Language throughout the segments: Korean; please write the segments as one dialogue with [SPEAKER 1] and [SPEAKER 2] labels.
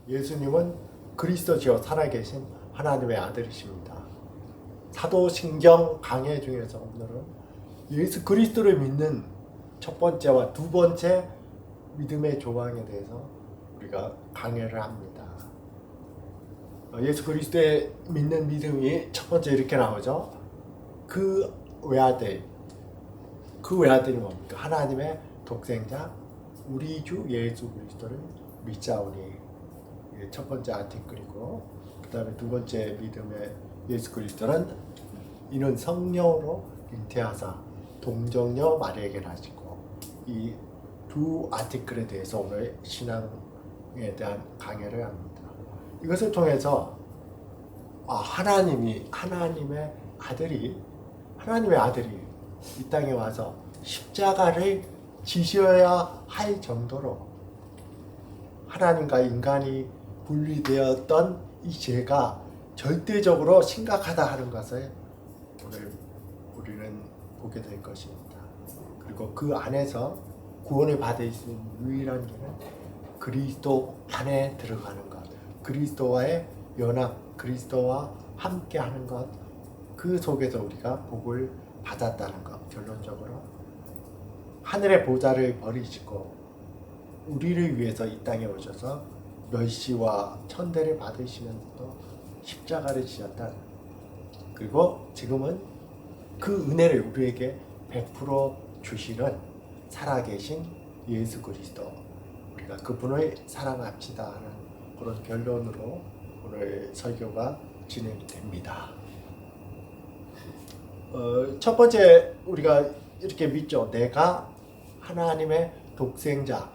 [SPEAKER 1] 예수님은 그리스도시요 살아계신 하나님의 아들이십니다. 사도신경 강해 중에서 오늘은 예수 그리스도를 믿는 첫 번째와 두 번째 믿음의 조항에 대해서 우리가 강해를 합니다. 예수 그리스도의 믿는 믿음이 첫 번째 이렇게 나오죠. 그 외아들이 뭡니까? 하나님의 독생자 우리 주 예수 그리스도를 믿자오니. 첫 번째 아티클이고, 그 다음에 두 번째 믿음의 예수 그리스도는 이는 성령으로 잉태하사 동정녀 마리아에게 나시고. 이 두 아티클에 대해서 오늘 신앙에 대한 강해를 합니다. 이것을 통해서 하나님의 아들이 이 땅에 와서 십자가를 지셔야 할 정도로 하나님과 인간이 분리되었던 이 죄가 절대적으로 심각하다 하는 것을 오늘 우리는 보게 될 것입니다. 그리고 그 안에서 구원을 받을 수 있는 유일한 길은 그리스도 안에 들어가는 것, 그리스도와의 연합, 그리스도와 함께하는 것, 그 속에서 우리가 복을 받았다는 것. 결론적으로 하늘의 보좌를 버리시고 우리를 위해서 이 땅에 오셔서 멸시와 천대를 받으시면서도 십자가를 지셨다. 그리고 지금은 그 은혜를 우리에게 베풀어 주시는 살아계신 예수 그리스도, 우리가 그분을 사랑합시다 하는 그런 결론으로 오늘 설교가 진행됩니다. 첫 번째 우리가 이렇게 믿죠. 내가 하나님의 독생자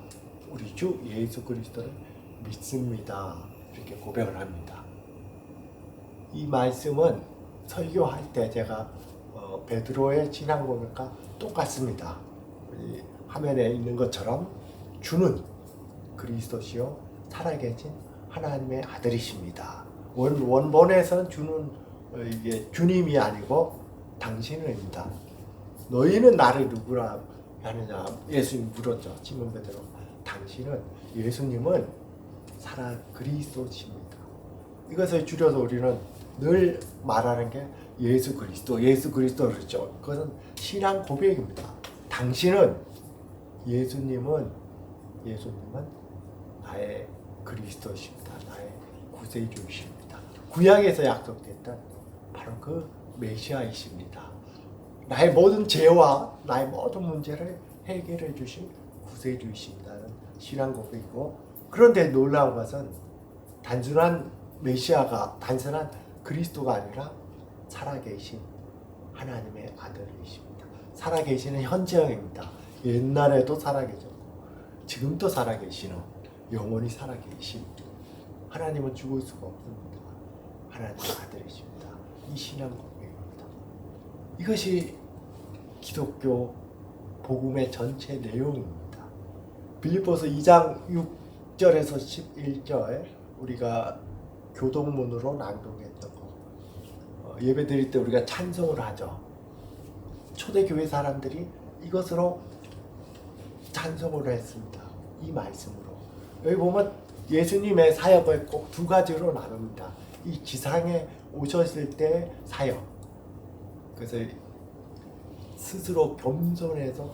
[SPEAKER 1] 우리 주 예수 그리스도를 믿습니다. 이렇게 고백을 합니다. 이 말씀은 설교할 때 제가 베드로의 신앙 고백과 똑같습니다. 화면에 있는 것처럼 주는 그리스도시요 살아계신 하나님의 아들이십니다. 원본에서는 주는 이게 주님이 아니고 당신입니다. 너희는 나를 누구라 하느냐 예수님 물었죠. 시몬 베드로. 당신은 예수님은 살아 그리스도십니다. 이것을 줄여서 우리는 늘 말하는 게 예수 그리스도 그렇죠. 그것은 신앙 고백입니다. 당신은 예수님은 나의 그리스도십니다. 나의 구세주이십니다. 구약에서 약속됐던 바로 그 메시아이십니다. 나의 모든 죄와 나의 모든 문제를 해결해 주신 구세주이십니다는 신앙 고백이고, 그런데 놀라운 것은 단순한 메시아가 단순한 그리스도가 아니라 살아계신 하나님의 아들이십니다. 살아계시는 현재형입니다. 옛날에도 살아계셨고 지금도 살아계시는 영원히 살아계신 하나님은 죽을 수가 없습니다. 하나님의 아들이십니다. 이 신앙 고백입니다. 이것이 기독교 복음의 전체 내용입니다. 빌립보서 2장 6절에서 11절 우리가 교동문으로 낭독했던 거, 예배 드릴 때 우리가 찬송을 하죠. 초대교회 사람들이 이것으로 찬송을 했습니다. 이 말씀으로. 여기 보면 예수님의 사역을 꼭 두 가지로 나눕니다. 이 지상에 오셨을 때 사역, 그래서 스스로 겸손해서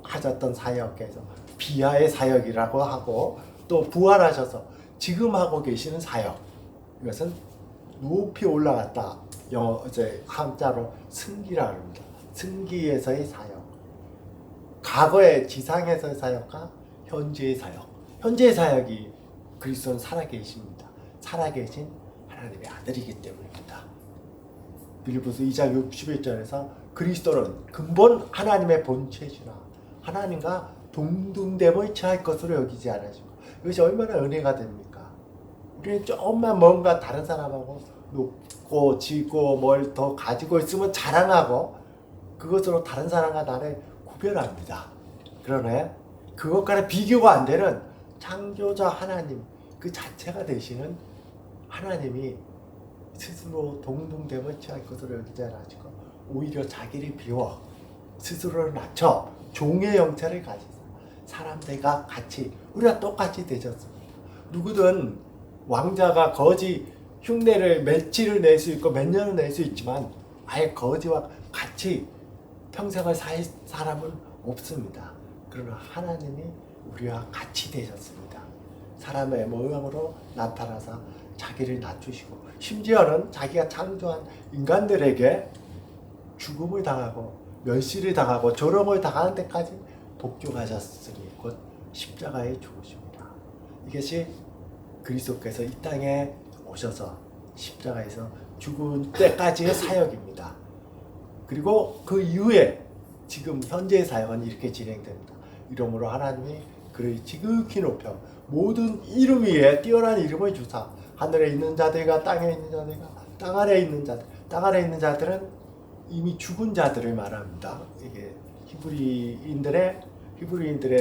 [SPEAKER 1] 하셨던 사역에서 비하의 사역이라고 하고, 또 부활하셔서 지금 하고 계시는 사역, 이것은 높이 올라갔다. 영어 이제 한자로 승기라 합니다. 승기에서의 사역. 과거의 지상에서의 사역과 현재의 사역. 현재의 사역이 그리스도는 살아계십니다. 살아계신 하나님의 아들이기 때문입니다. 빌립보서 2장 61절에서 그리스도는 근본 하나님의 본체시나 하나님과 동등됨을 취할 것으로 여기지 않으시고. 이것이 얼마나 은혜가 됩니까? 우리는 조금만 뭔가 다른 사람하고 높고 지고 뭘 더 가지고 있으면 자랑하고 그것으로 다른 사람과 나를 구별합니다. 그러나 그것과는 비교가 안 되는 창조자 하나님 그 자체가 되시는 하나님이 스스로 동등됨을 취할 것으로 여기지 않으시고 오히려 자기를 비워 스스로를 낮춰 종의 형체를 가지사 사람들과 같이 우리가 똑같이 되셨습니다. 누구든 왕자가 거지 흉내를 며칠을 낼 수 있고 몇 년을 낼 수 있지만 아예 거지와 같이 평생을 살 사람은 없습니다. 그러나 하나님이 우리와 같이 되셨습니다. 사람의 모양으로 나타나서 자기를 낮추시고 심지어는 자기가 창조한 인간들에게 죽음을 당하고 멸시를 당하고 조롱을 당하는 데까지 복종하셨으니 곧 십자가에 죽으십니다. 이것이 그리스도께서 이 땅에 오셔서 십자가에서 죽은 때까지의 사역입니다. 그리고 그 이후에 지금 현재의 사역은 이렇게 진행됩니다. 이러므로 하나님이 그를 지극히 높여 모든 이름 위에 뛰어난 이름을 주사 하늘에 있는 자들과 땅에 있는 자들과 땅 아래에 있는 자들, 땅 아래에 있는 자들은 이미 죽은 자들을 말합니다. 이게 히브리인들의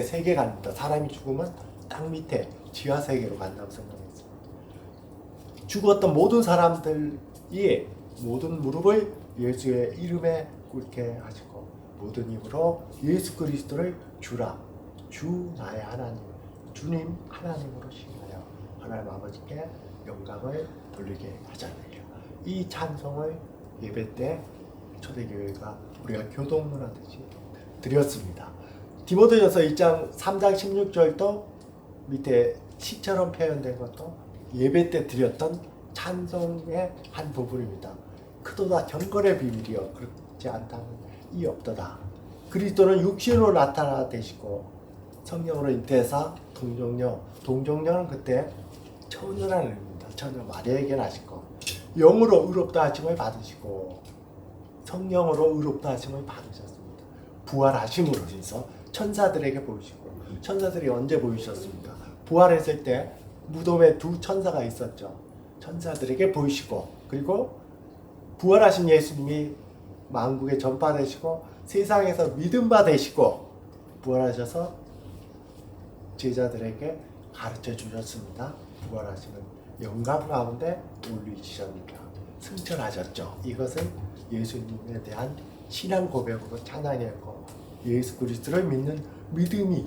[SPEAKER 1] 세계관입니다. 사람이 죽으면 땅 밑에 지하 세계로 간다고 생각했습니다. 죽었던 모든 사람들이 모든 무릎을 예수의 이름에 꿇게 하시고 모든 입으로 예수 그리스도를 주라, 주 나의 하나님, 주님 하나님으로 칭하여 하나님 아버지께 영광을 돌리게 하잖아요. 이 찬송을 예배 때 초대교회가 우리가 교동문하듯이 드렸습니다. 디모데전서 2장 3장 16절도 밑에 시처럼 표현된 것도 예배 때 드렸던 찬송의 한 부분입니다. 그도다 경건의 비밀이여 그렇지 않다는 이 없도다. 그리스도는 육신으로 나타나 되시고 성령으로 잉태해서 동정녀는 그때 처녀라는 의미입니다. 처녀 마리아에게 나시고 영으로 의롭다 하심을 받으시고 성령으로 의롭다 하심을 받으셨습니다. 부활하심으로 해서 천사들에게 보이시고 천사들이 언제 보이셨습니까? 부활했을 때 무덤에 두 천사가 있었죠. 천사들에게 보이시고 그리고 부활하신 예수님이 만국에 전파되시고 세상에서 믿음 바 되시고 부활하셔서 제자들에게 가르쳐 주셨습니다. 부활하시는 영광 가운데 올리시셨습니다. 승천하셨죠. 이것은 예수님에 대한 신앙 고백으로 찬양했고 예수 그리스도를 믿는 믿음이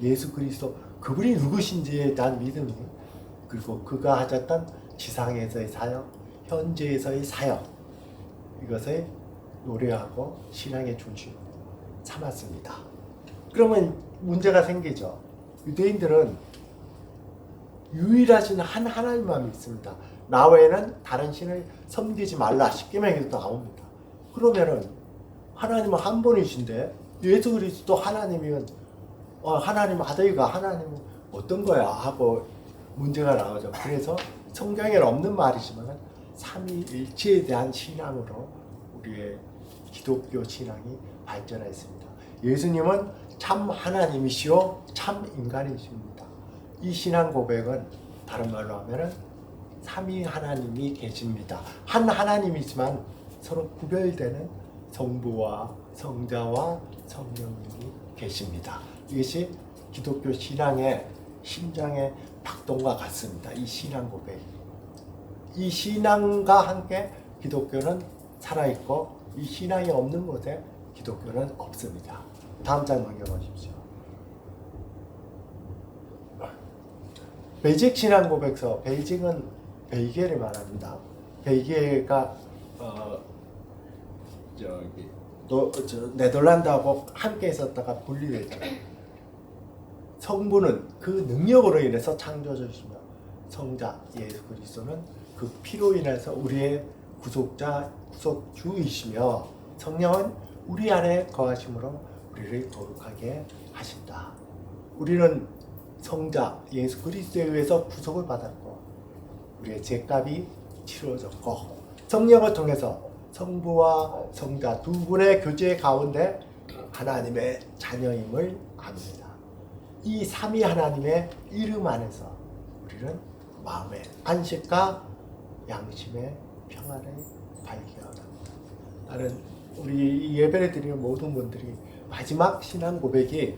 [SPEAKER 1] 예수 그리스도 그분이 누구신지에 대한 믿음이 그리고 그가 하셨던 지상에서의 사역, 현재에서의 사역 이것을 노래하고 신앙의 중심으로 삼았습니다. 그러면 문제가 생기죠. 유대인들은 유일하신 한 하나님만 믿습니다. 나 외에는 다른 신을 섬기지 말라. 십계명에도 나옵니다. 그러면은 하나님은 한 분이신데 예수 그리스도 하나님이면 하나님 아들과 하나님은 어떤 거야 하고 문제가 나오죠. 그래서 성경에는 없는 말이지만 삼위일체에 대한 신앙으로 우리의 기독교 신앙이 발전했습니다. 예수님은 참 하나님이시오 참 인간이십니다. 이 신앙 고백은 다른 말로 하면은 삼위 하나님이 계십니다. 한 하나님이지만 서로 구별되는 성부와 성자와 성령님이 계십니다. 이것이 기독교 신앙의 심장의 박동과 같습니다. 이 신앙 고백. 이 신앙과 함께 기독교는 살아있고 이 신앙이 없는 곳에 기독교는 없습니다. 다음 장 넘겨보십시오. 베이직 신앙 고백서. 베이직은 벨기에를 말합니다. 벨기에가 네덜란드하고 함께 있었다가 분리됐죠. 성부는 그 능력으로 인해서 창조주시며 성자 예수 그리스도는 그 피로 인해서 우리의 구속자 구속주이시며 성령은 우리 안에 거하심으로 우리를 거룩하게 하신다. 우리는 성자 예수 그리스도에 의해서 구속을 받았고 우리의 죄값이 치러졌고 성령을 통해서 성부와 성자 두 분의 교제 가운데 하나님의 자녀임을 압니다. 이 삼위 하나님의 이름 안에서 우리는 마음의 안식과 양심의 평안을 발견합니다. 다른 우리 예배를 드리는 모든 분들이 마지막 신앙 고백이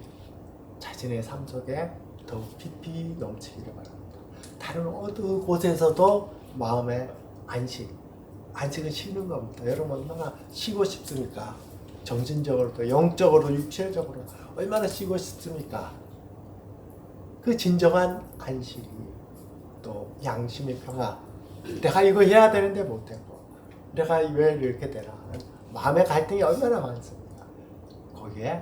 [SPEAKER 1] 자신의 삶 속에 더욱 깊이 넘치기를 바랍니다. 다른 어느 곳에서도 마음의 안식은 쉬는 겁니다. 여러분 얼마나 쉬고 싶습니까? 정신적으로도 영적으로 육체적으로 얼마나 쉬고 싶습니까? 그 진정한 안식이 또 양심의 평화. 내가 이거 해야 되는데 못했고 내가 왜 이렇게 되나 마음의 갈등이 얼마나 많습니까? 거기에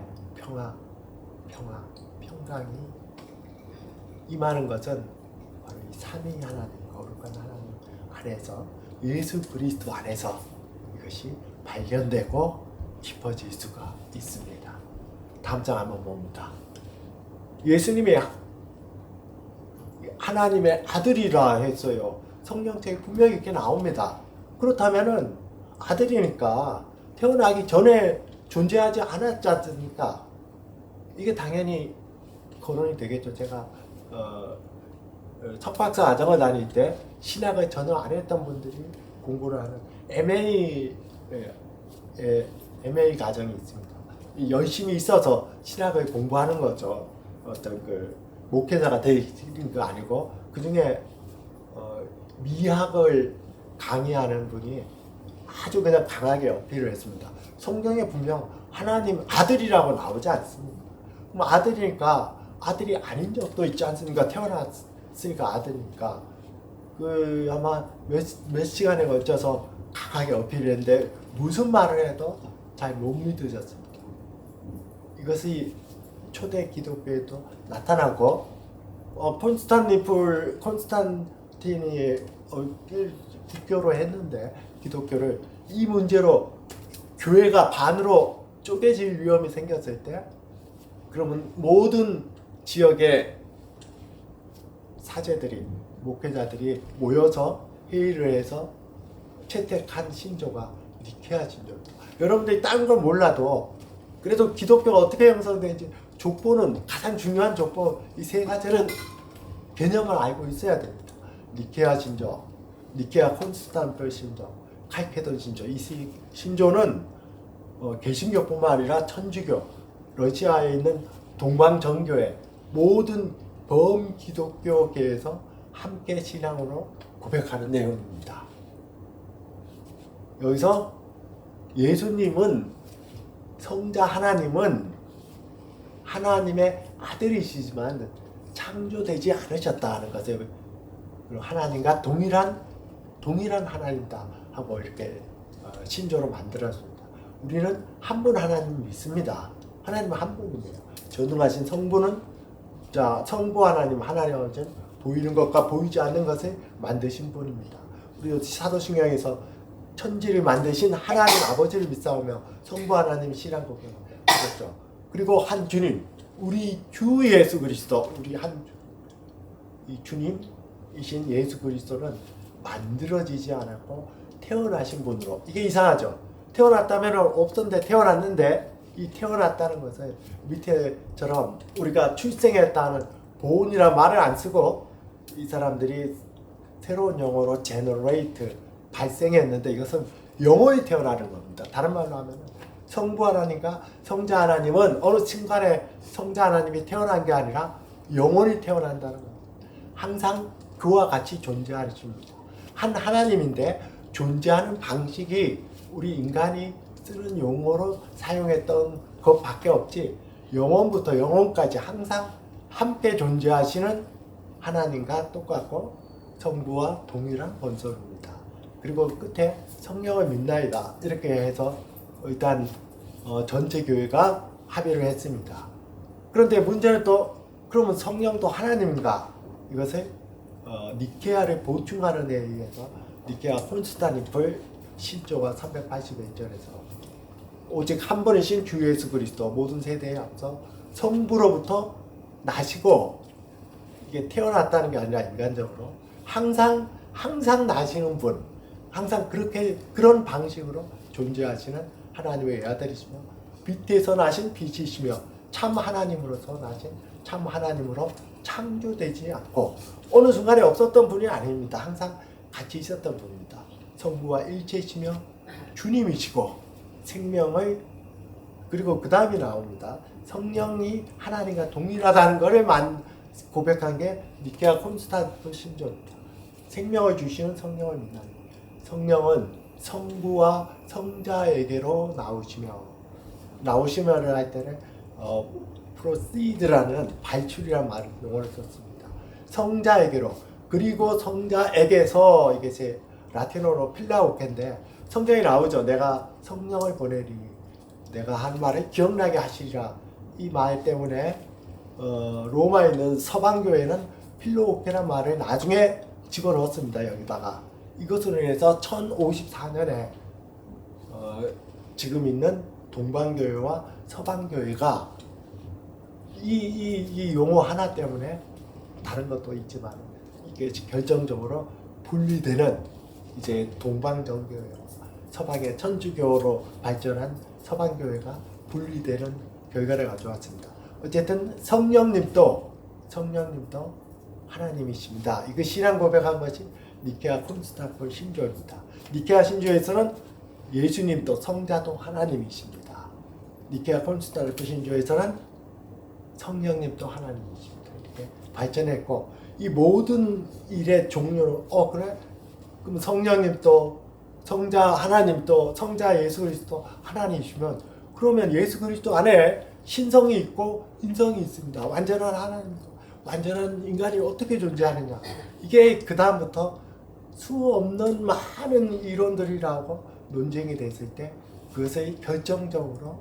[SPEAKER 1] 평강이 임하는 것은 바로 이 삼위 하나님, 거룩한 하나님 안에서 예수 그리스도 안에서 이것이 발견되고 깊어질 수가 있습니다. 다음 장 한번 봅니다. 예수님이 하나님의 아들이라 했어요. 성경책에 분명히 이렇게 나옵니다. 그렇다면은 아들이니까 태어나기 전에 존재하지 않았지 않습니까? 이게 당연히 거론이 되겠죠. 제가 석박사 과정을 다닐 때 신학을 전혀 안 했던 분들이 공부를 하는 MA 과정이 있습니다. 열심히 있어서 신학을 공부하는 거죠. 어떤 그 목회자가 되는 거 아니고 그 중에 미학을 강의하는 분이 아주 그냥 강하게 어필을 했습니다. 성경에 분명 하나님 아들이라고 나오지 않습니다. 그럼 아들이니까 아들이 아닌 적도 있지 않습니까? 태어났으니까 아들이니까 그 아마 몇 시간에 걸쳐서 강하게 어필했는데 무슨 말을 해도 잘 못 믿으셨습니다. 이것이 초대 기독교에도 나타나고 콘스탄틴이 국교로 했는데 기독교를 이 문제로 교회가 반으로 쪼개질 위험이 생겼을 때 그러면 모든 지역의 사제들이 목회자들이 모여서 회의를 해서 채택한 신조가 니케아 신조입니다. 여러분들이 다른 걸 몰라도 그래도 기독교가 어떻게 형성되는지 족보는 가장 중요한 족보 이 세 가지는 개념을 알고 있어야 됩니다. 니케아 신조, 니케아 콘스탄티노플 신조, 칼케돈 신조. 이 신조는 개신교뿐만 아니라 천주교, 러시아에 있는 동방정교회 모든 범기독교계에서 함께 신앙으로 고백하는 내용입니다. 여기서 예수님은 성자 하나님은 하나님의 아들이시지만 창조되지 않으셨다는 것을 하나님과 동일한 하나님이다 하고 이렇게 신조로 만들었습니다. 우리는 한 분 하나님 믿습니다. 하나님은 한 분입니다. 전능하신 성부는 성부 하나님 하나님은 보이는 것과 보이지 않는 것을 만드신 분입니다. 우리 사도신경에서 천지를 만드신 하나님 아버지를 믿사오며 성부 하나님 신앙 고백을 하셨죠. 그리고 한 주님, 우리 주 예수 그리스도, 이 주님이신 예수 그리스도는 만들어지지 않았고 태어나신 분으로. 이게 이상하죠. 태어났다면 없었는데 태어났는데 이 태어났다는 것을 밑에처럼 우리가 출생했다는 보온이라는 말을 안 쓰고 이 사람들이 새로운 용어로 generate 발생했는데 이것은 영원히 태어나는 겁니다. 다른 말로 하면 성부 하나님과 성자 하나님은 어느 순간에 성자 하나님이 태어난 게 아니라 영원히 태어난다는 겁니다. 항상 그와 같이 존재하십니다. 한 하나님인데 존재하는 방식이 우리 인간이 쓰는 용어로 사용했던 것밖에 없지 영원부터 영원까지 항상 함께 존재하시는 하나님과 똑같고 성부와 동일한 본소입니다. 그리고 끝에 성령을 믿나이다 이렇게 해서 일단 전체 교회가 합의를 했습니다. 그런데 문제는 또 그러면 성령도 하나님인가? 이것을 니케아를 보충하는 데 의해서 니케아 콘스탄티노플 신조가 381절에서 오직 한 분이신 주 예수 그리스도 모든 세대에 앞서 성부로부터 나시고 이게 태어났다는 게 아니라 인간적으로 항상 나시는 분, 항상 그런 방식으로 존재하시는 하나님의 아들이시며 빛에서 나신 빛이시며 참 하나님으로서 나신 참 하나님으로 창조되지 않고 어느 순간에 없었던 분이 아닙니다. 항상 같이 있었던 분입니다. 성부와 일체이시며 주님이시고 생명을 그리고 그 다음이 나옵니다. 성령이 하나님과 동일하다는 것을 고백한 게 니케아 콘스탄티노플 신조입니다. 생명을 주시는 성령을 믿는 성령은 성부와 성자에게로 나오시며를 할 때는 proceed라는 발출이란 말을 용어를 썼습니다. 성자에게로 그리고 성자에게서 이게 제 라틴어로 필라오케인데 성경이 나오죠. 내가 성령을 보내리 내가 한 말을 기억나게 하시리라 이 말 때문에 로마에 있는 서방교회는 필로오케란 말을 나중에 집어넣었습니다. 여기다가 이것으로 인해서 1054년에 지금 있는 동방교회와 서방교회가 이 용어 하나 때문에 다른 것도 있지만 이게 결정적으로 분리되는 이제 동방정교회와 서방의 천주교로 발전한 서방교회가 분리되는 결과를 가져왔습니다. 어쨌든 성령님도 하나님이십니다. 이거 신앙 고백한 것이 니케아 콘스탄티노플 신조입니다. 니케아 신조에서는 예수님도 성자도 하나님이십니다. 니케아 콘스탄티노플 신조에서는 성령님도 하나님이십니다. 이렇게 발전했고 이 모든 일의 종류는 그래? 그럼 성령님도 성자 하나님도 성자 예수 그리스도 하나님이시면 그러면 예수 그리스도 안에 신성이 있고 인성이 있습니다. 완전한 하나님도 완전한 인간이 어떻게 존재하느냐. 이게 그 다음부터 수 없는 많은 이론들이라고 논쟁이 됐을 때 그것의 결정적으로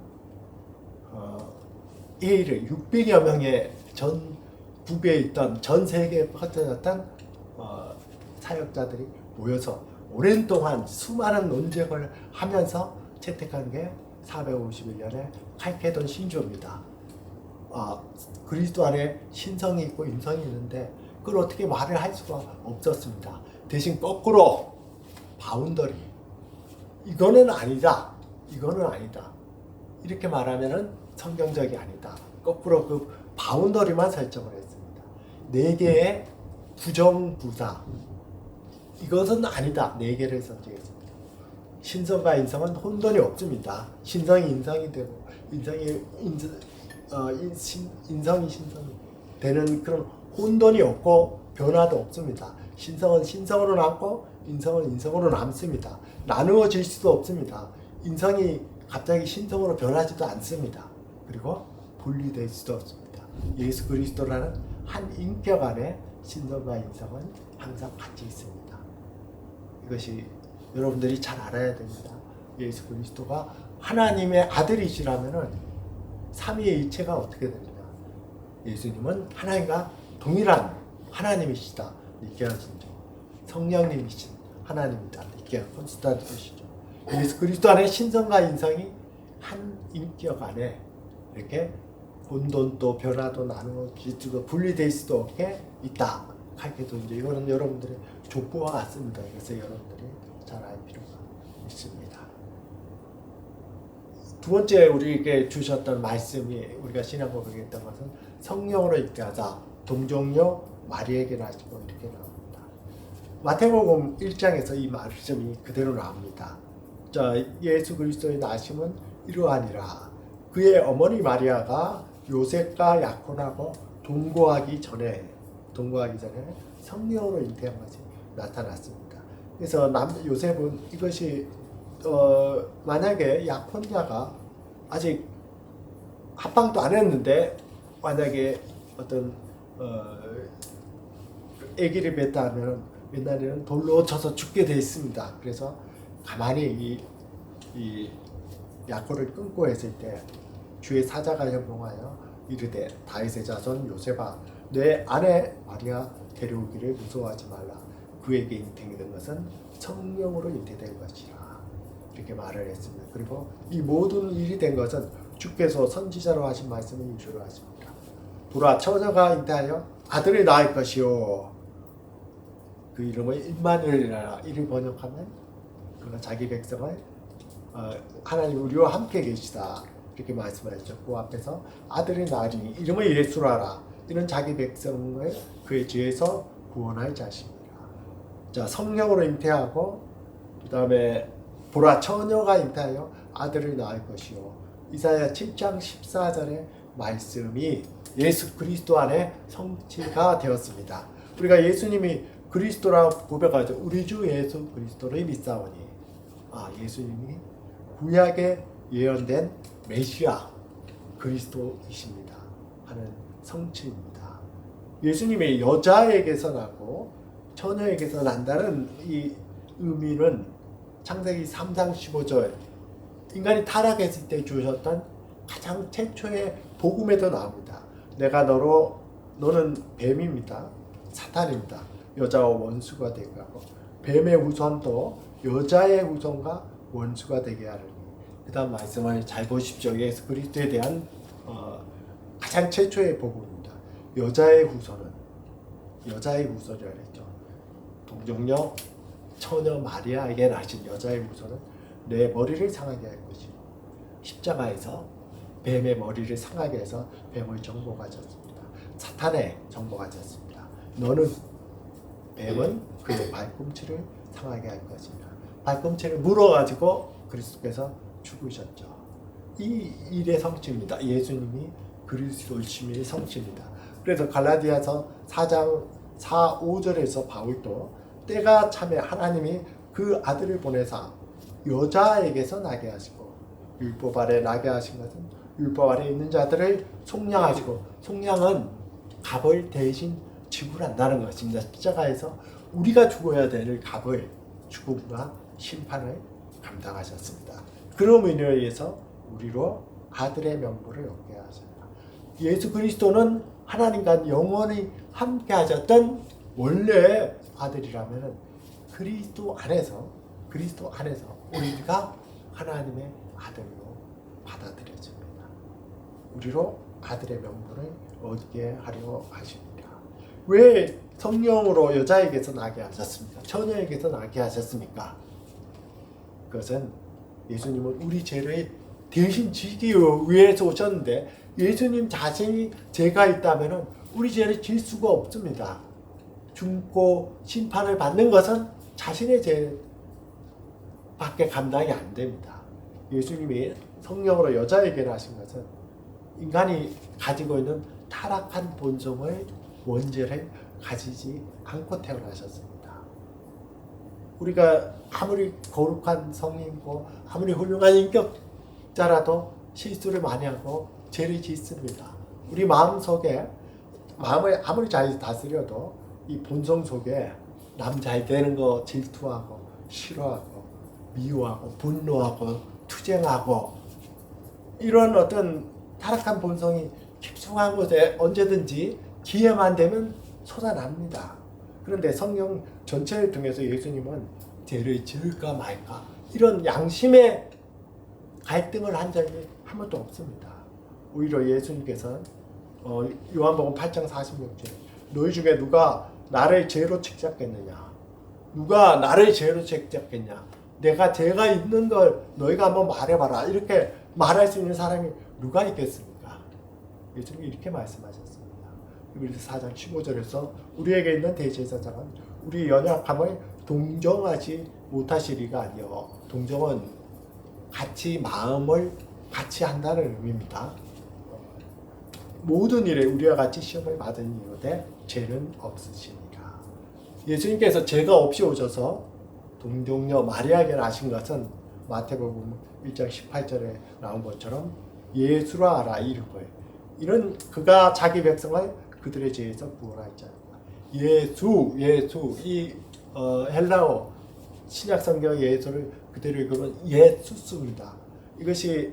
[SPEAKER 1] A를 600여 명의 전 북에 있던 전 세계에 퍼져졌던 사역자들이 모여서 오랜 동안 수많은 논쟁을 하면서 채택한 게 451년에 칼케돈 신조입니다. 그리스도 안에 신성이 있고 인성이 있는데 그걸 어떻게 말을 할 수가 없었습니다. 대신 거꾸로 바운더리 이거는 아니다. 이렇게 말하면은 성경적이 아니다. 거꾸로 그 바운더리만 설정을 했습니다. 4개의 부정부사 이것은 아니다. 4개를 선정했습니다. 신성과 인성은 혼돈이 없습니다. 신성이 인성이 되고 인성이 인성이 신성이 되는 그런 혼돈이 없고 변화도 없습니다. 신성은 신성으로 남고 인성은 인성으로 남습니다. 나누어질 수도 없습니다. 인성이 갑자기 신성으로 변하지도 않습니다. 그리고 분리될 수도 없습니다. 예수 그리스도라는 한 인격 안에 신성과 인성은 항상 같이 있습니다. 이것이 여러분들이 잘 알아야 됩니다. 예수 그리스도가 하나님의 아들이시라면은 삼위일체가 어떻게 되느냐? 예수님은 하나님과 동일한 하나님이시다. 니케아 신조. 성령님이신 하나님이다. 니케아 콘스탄티노시죠. 예수 그리스도 안에 신성과 인성이 한 인격 안에 이렇게 혼돈도 변화도 나누어지도 분리될 수도 없게 있다. 칼케도 이제 이거는 여러분들의 족보와 같습니다. 그래서 여러분들이 잘 알 필요가 있습니다. 두 번째 우리에게 주셨던 말씀이 우리가 신앙 고백했던 것은 성령으로 잉태하자 동정녀 마리에게 나시고 이렇게 나옵니다. 마태복음 1장에서 이 말씀이 그대로 나옵니다. 자, 예수 그리스도의 나심은 이러하니라. 그의 어머니 마리아가 요셉과 약혼하고 동거하기 전에 성령으로 잉태한 것이 나타났습니다. 그래서 요셉은 이것이 만약에 약혼자가 아직 합방도 안 했는데 만약에 어떤 아기를 낳았다 하면 옛날에는 돌로 쳐서 죽게 돼 있습니다. 그래서 가만히 이 약혼을 끊고 했을 때 주의 사자가 현몽하여 이르되 다윗의 자손 요셉아 내 아내 마리아 데려오기를 무서워하지 말라. 그에게 잉태된 것은 성령으로 잉태된 것이라. 이렇게 말을 했습니다. 그리고 이 모든 일이 된 것은 주께서 선지자로 하신 말씀을 이루려 하십니다. 보라 처녀가 잉태하여 아들을 낳을 것이요. 그 이름을 임마누엘이라. 이를 번역하면 그가 자기 백성을 하나님 우리와 함께 계시다. 이렇게 말씀하셨죠. 그 앞에서 아들을 낳으리니 이름을 예수라라. 이는 자기 백성을 그의 죄에서 구원할 자십니다. 자, 성령으로 잉태하고 그 다음에 보라 처녀가 잉태하여 아들을 낳을 것이요. 이사야 7장 14절의 말씀이 예수 그리스도 안에 성취가 되었습니다. 우리가 예수님이 그리스도라고 고백하죠. 우리 주 예수 그리스도를 믿사오니. 예수님이 구약에 예언된 메시아 그리스도이십니다. 하는 성취입니다. 예수님의 여자에게서 나고 처녀에게서 난다는 이 의미는 창세기 3장 15절 인간이 타락했을 때 주셨던 가장 최초의 복음에도 나옵니다. 내가 너는 뱀입니다. 사탄입니다. 여자와 원수가 되게 하고 뱀의 후손도 여자의 후손과 원수가 되게 하리니. 그 다음 말씀을 잘 보십시오. 예수 그리스도에 대한 가장 최초의 복음입니다. 여자의 후손이라 했죠. 동정녀 처녀 마리아에게 나신 여자의 후손은 내 머리를 상하게 할 것이요 십자가에서 뱀의 머리를 상하게 해서 뱀을 정복하셨습니다. 사탄의 정복하셨습니다. 너는 뱀은 그의 발꿈치를 상하게 할 것이며 발꿈치를 물어가지고 그리스도께서 죽으셨죠. 이 일의 성취입니다. 예수님이 그리스도이심의 성취입니다. 그래서 갈라디아서 4장 4, 5절에서 바울도 때가 차면 하나님이 그 아들을 보내사 여자에게서 나게 하시고 율법 아래 나게 하신 것은 율법 아래 있는 자들을 속량하시고 속량은 값을 대신 지불한다는 것입니다. 십자가에서 우리가 죽어야 될 값을 죽음과 심판을 감당하셨습니다. 그럼으로 인해서 우리로 아들의 명분을 얻게 하셨다. 예수 그리스도는 하나님과 영원히 함께 하셨던 원래 아들이라면 그리스도 안에서 우리가 하나님의 아들로 받아들여집니다. 우리로 아들의 명분을 얻게 하려 하십니다. 왜 성령으로 여자에게서 나게 하셨습니까? 처녀에게서 나게 하셨습니까? 그것은 예수님은 우리 죄를 대신 지기 위해서 오셨는데 예수님 자신이 죄가 있다면 우리 죄를 질 수가 없습니다. 죽고 심판을 받는 것은 자신의 죄밖에 감당이 안 됩니다. 예수님이 성령으로 여자에게 나신 것은 인간이 가지고 있는 타락한 본성을 원죄를 가지지 않고 태어나셨습니다. 우리가 아무리 거룩한 성인이고 아무리 훌륭한 인격자라도 실수를 많이 하고 죄를 짓습니다. 우리 마음을 아무리 잘 다스려도 이 본성 속에 남 잘 되는 거 질투하고 싫어하고 미워하고 분노하고 투쟁하고 이런 어떤 타락한 본성이 깊숙한 곳에 언제든지 기회만 되면 솟아납니다. 그런데 성경 전체를 통해서 예수님은 죄를 지을까 말까 이런 양심의 갈등을 한 적이 한 번도 없습니다. 오히려 예수님께서는 요한복음 8장 46절 너희 중에 누가 나를 죄로 책잡겠느냐? 누가 나를 죄로 책잡겠냐? 내가 죄가 있는 걸 너희가 한번 말해봐라. 이렇게 말할 수 있는 사람이 누가 있겠습니까? 예수님이 이렇게 말씀하셨습니다. 히브리서 4장 15절에서 우리에게 있는 대제사장은 우리 연약함을 동정하지 못하시리가 아니요. 동정은 같이 마음을 같이 한다는 의미입니다. 모든 일에 우리와 같이 시험을 받은 이유되 죄는 없으시니라. 예수님께서 죄가 없이 오셔서 동정녀 마리아에게 나신 것은 마태복음 1장 18절에 나온 것처럼 예수라 하라 이런 거예요. 이런 그가 자기 백성을 그들의 죄에서 구원할 자입니다. 예수 이 헬라어 신약 성경 예수를 그대로 읽으면 예수스입니다. 이것이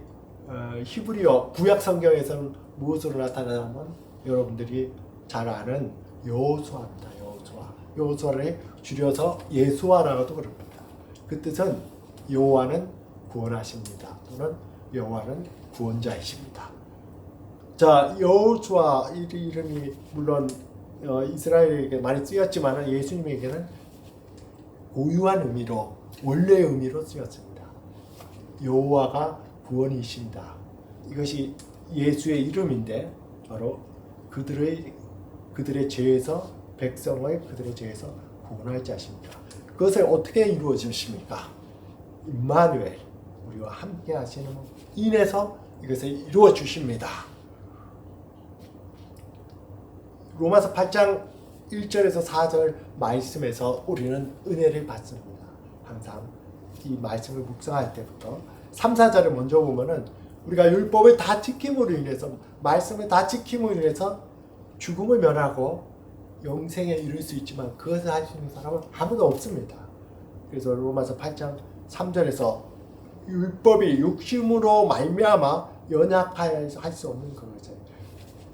[SPEAKER 1] 히브리어 구약 성경에서는 무엇으로 나타나냐면 여러분들이 잘 아는 여호수아입니다. 여호수아를 줄여서 예수아라고도 그럽니다. 그 뜻은 여호와는 구원하십니다. 또는 여호와는 구원자이십니다. 자, 여호수아 이 이름이 물론 이스라엘에게 많이 쓰였지만 예수님에게는 고유한 의미로 원래의 의미로 쓰였습니다. 여호와가 구원이신다. 이것이 예수의 이름인데 바로 그들의 죄에서 백성을 그들의 죄에서 구원할 자십니다. 그것을 어떻게 이루어 주십니까? 임마누엘 우리와 함께 하시는 인에서 이것을 이루어 주십니다. 로마서 8장 1절에서 4절 말씀에서 우리는 은혜를 받습니다. 항상 이 말씀을 묵상할 때부터 3, 4절을 먼저 보면은 우리가 율법을 다 지킴으로 인해서, 말씀을 다 지킴으로 인해서 죽음을 면하고 영생에 이를 수 있지만 그것을 할 수 있는 사람은 아무도 없습니다. 그래서 로마서 8장 3절에서 율법이 육심으로 말미암아 연약하여서 할 수 없는 그것을,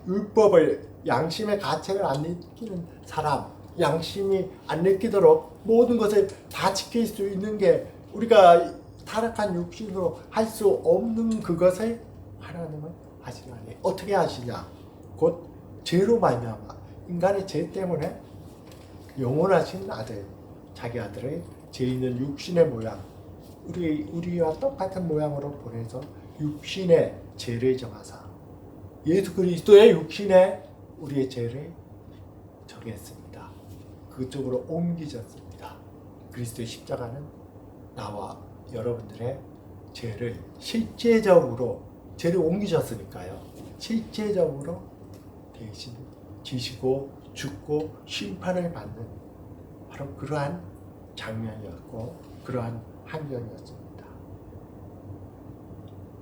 [SPEAKER 1] 율법을 양심의 가책을 안 느끼는 사람, 양심이 안 느끼도록 모든 것을 다 지킬 수 있는 게 우리가 타락한 육신으로 할 수 없는 그것을 하나님은 하시나니 어떻게 하시냐? 곧 죄로 말미암아 인간의 죄 때문에 영원하신 아들, 자기 아들의 죄 있는 육신의 모양, 우리와 똑같은 모양으로 보내서 육신의 죄를 정하사 예수 그리스도의 육신에 우리의 죄를 정했습니다. 그쪽으로 옮기셨습니다. 그리스도의 십자가는 나와 여러분들의 죄를 실제적으로 죄를 옮기셨으니까요. 실제적으로 대신 지시고 죽고 심판을 받는 바로 그러한 장면이었고 그러한 환경이었습니다.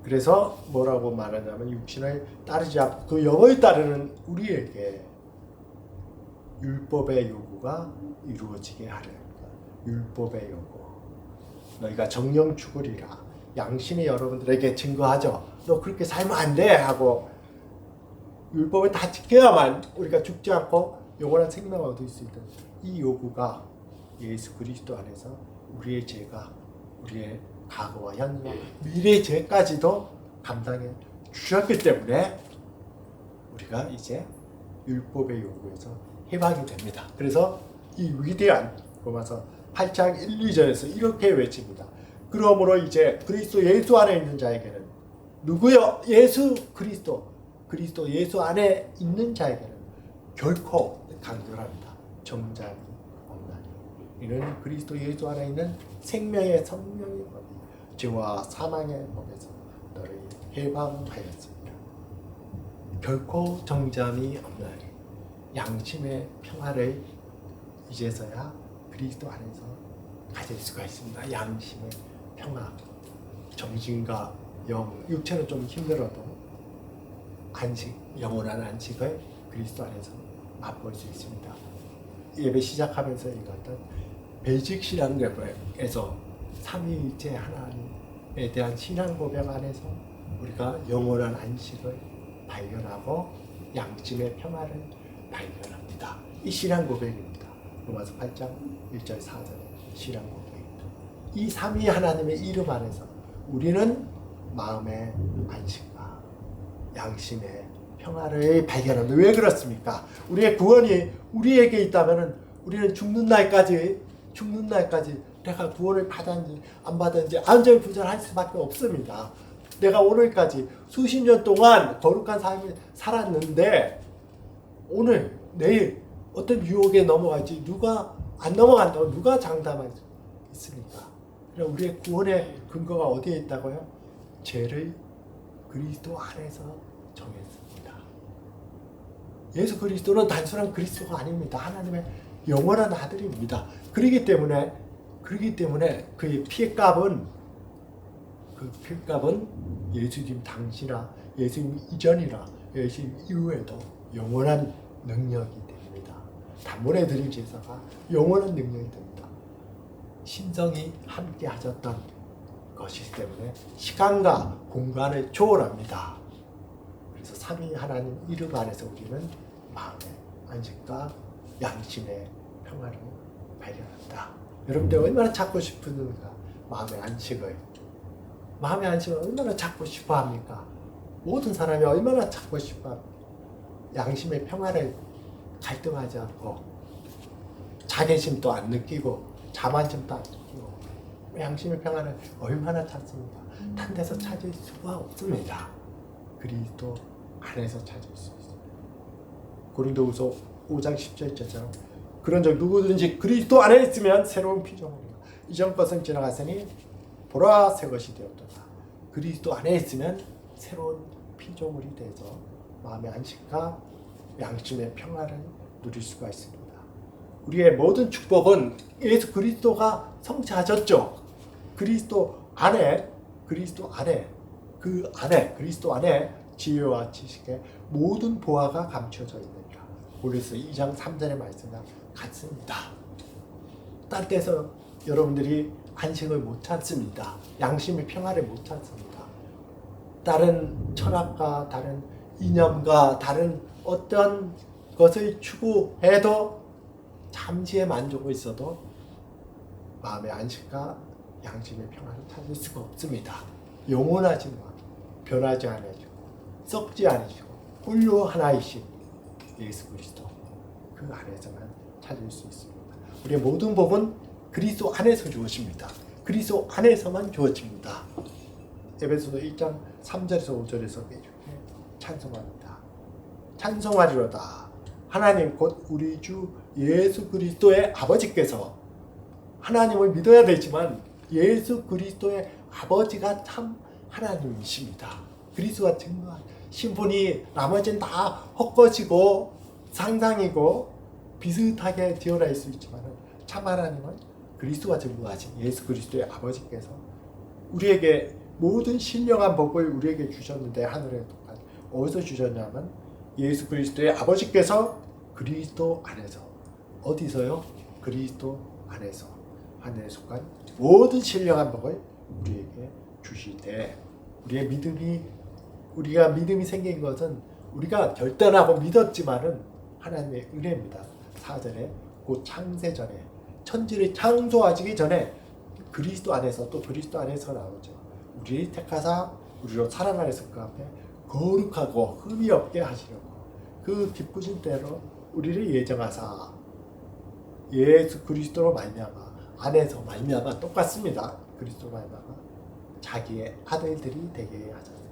[SPEAKER 1] 그래서 뭐라고 말하냐면 육신을 따르지 않고 그 영을 따르는 우리에게 율법의 요구가 이루어지게 하려니까. 율법의 요구. 너희가 정령 죽으리라. 양심이 여러분들에게 증거하죠. 너 그렇게 살면 안 돼 하고 율법을 다 지켜야만 우리가 죽지 않고 영원한 생명을 얻을 수 있는 이 요구가 예수 그리스도 안에서 우리의 죄가 우리의 과거와 현재와 미래의 죄까지도 감당해 주셨기 때문에 우리가 이제 율법의 요구에서 해방이 됩니다. 그래서 이 위대한 로마서 8장 1, 2절에서 이렇게 외칩니다. 그러므로 이제 그리스도 예수 안에 있는 자에게는 누구요? 예수 그리스도 예수 안에 있는 자에게는 결코 강조합니다. 정죄함이 없나니 이는 그리스도 예수 안에 있는 생명의 성령의 법이 죄와 사망의 법에서 너를 해방하였습니다. 결코 정죄함이 없나니 양심의 평화를 이제서야 그리스도 안에서 가질 수가 있습니다. 양심의 평화, 정신과 영, 육체는 좀 힘들어도 안식, 영원한 안식을 그리스도 안에서 맛볼 수 있습니다. 예배 시작하면서 읽었던 베이직 신앙 고백에서 삼위일체 하나님에 대한 신앙 고백 안에서 우리가 영원한 안식을 발견하고 양심의 평화를 발견합니다. 이 신앙 고백입니다. 로마서 8장 1절 4절의 신앙 고백입니다. 이 삼위 하나님의 이름 안에서 우리는 마음의 안식과 양심의 평화를 발견합니다. 왜 그렇습니까? 우리의 구원이 우리에게 있다면 우리는 죽는 날까지 내가 구원을 받았는지 안 받았는지 안절부절할 수밖에 없습니다. 내가 오늘까지 수십 년 동안 거룩한 삶을 살았는데 오늘 내일 어떤 유혹에 넘어갈지 누가 안 넘어간다고 누가 장담할 수 있습니까? 그럼 우리의 구원의 근거가 어디에 있다고요? 죄를 그리스도 안에서 정했습니다. 예수 그리스도는 단순한 그리스도가 아닙니다. 하나님의 영원한 아들입니다. 그렇기 때문에 그의 피값은 예수님 당시나 예수님 이전이나 예수님 이후에도 영원한 능력이 됩니다. 단번에 드린 제사가 영원한 능력이 됩니다. 신성이 함께 하셨던 것이기 때문에 시간과 공간을 초월합니다. 그래서 삼위 하나님 이름 안에서 우리는 마음의 안식과 양심의 평화를 발견한다. 여러분들 얼마나 찾고 싶은가? 마음의 안식을 얼마나 찾고 싶어 합니까? 모든 사람이 얼마나 찾고 싶어 합니까? 양심의 평화를 갈등하지 않고 자괴심도 안 느끼고 자만심도 안 느끼고 양심의 평화를 얼마나 찾습니까? 딴 데서 찾을 수가 없습니다. 그리스도 안에서 찾을 수 있습니다. 고린도후서 5장 10절처럼 그런즉 누구든지 그리스도 안에 있으면 새로운 피조물이요 이전 것은 지나갔으니 보라 새 것이 되었도다. 그리스도 안에 있으면 새로운 피조물이 돼서 마음의 안식과 양심의 평화를 누릴 수가 있습니다. 우리의 모든 축복은 예수 그리스도가 성취하셨죠. 그리스도 안에 그 안에 그리스도 안에 지혜와 지식의 모든 보화가 감춰져 있느니라. 고린도서 2장 3절의 말씀과 같습니다. 딴 데서 여러분들이 안식을 못 찾습니다. 양심의 평화를 못 찾습니다. 다른 철학과 다른 이념과 다른 어떤 것을 추구해도 잠시의 만족은 있어도 마음의 안식과 양심의 평화를 찾을 수가 없습니다. 영원하지만 변하지 않으시고 썩지 않으시고 홀로 하나이신 예수 그리스도 그 안에서만 찾을 수 있습니다. 우리의 모든 복은 그리스도 안에서 주어집니다. 그리스도 안에서만 주어집니다. 에베소서 1장 3절에서 5절에서 찬송합니다. 찬송하리로다. 하나님 곧 우리 주 예수 그리스도의 아버지께서, 하나님을 믿어야 되지만 예수 그리스도의 아버지가 참 하나님이십니다. 그리스도가 증거한 신분이 나머지는 다 헛것이고 상상이고 비슷하게 지어라 할 수 있지만 참 하나님은 그리스도가 증거하신 예수 그리스도의 아버지께서 우리에게 모든 신령한 복을 우리에게 주셨는데, 하늘의 독한 어디서 주셨냐면 예수 그리스도의 아버지께서 그리스도 안에서, 어디서요? 그리스도 안에서 하늘에 속한 모든 신령한 복을 우리에게 주시되, 우리가 믿음이 생긴 것은 우리가 결단하고 믿었지만은 하나님의 은혜입니다. 4절에 곧 창세 전에, 천지를 창조하시기 전에 그리스도 안에서, 또 그리스도 안에서 나오죠. 우리를 택하사 우리로 살아나서 그 앞에 거룩하고 흠이 없게 하시려고 그 기쁘신 대로 우리를 예정하사 예수 그리스도로 말미암아, 안에서 말미암아 똑같습니다. 그리스도로 말미암아 자기의 아들들이 되게 하셨습니다.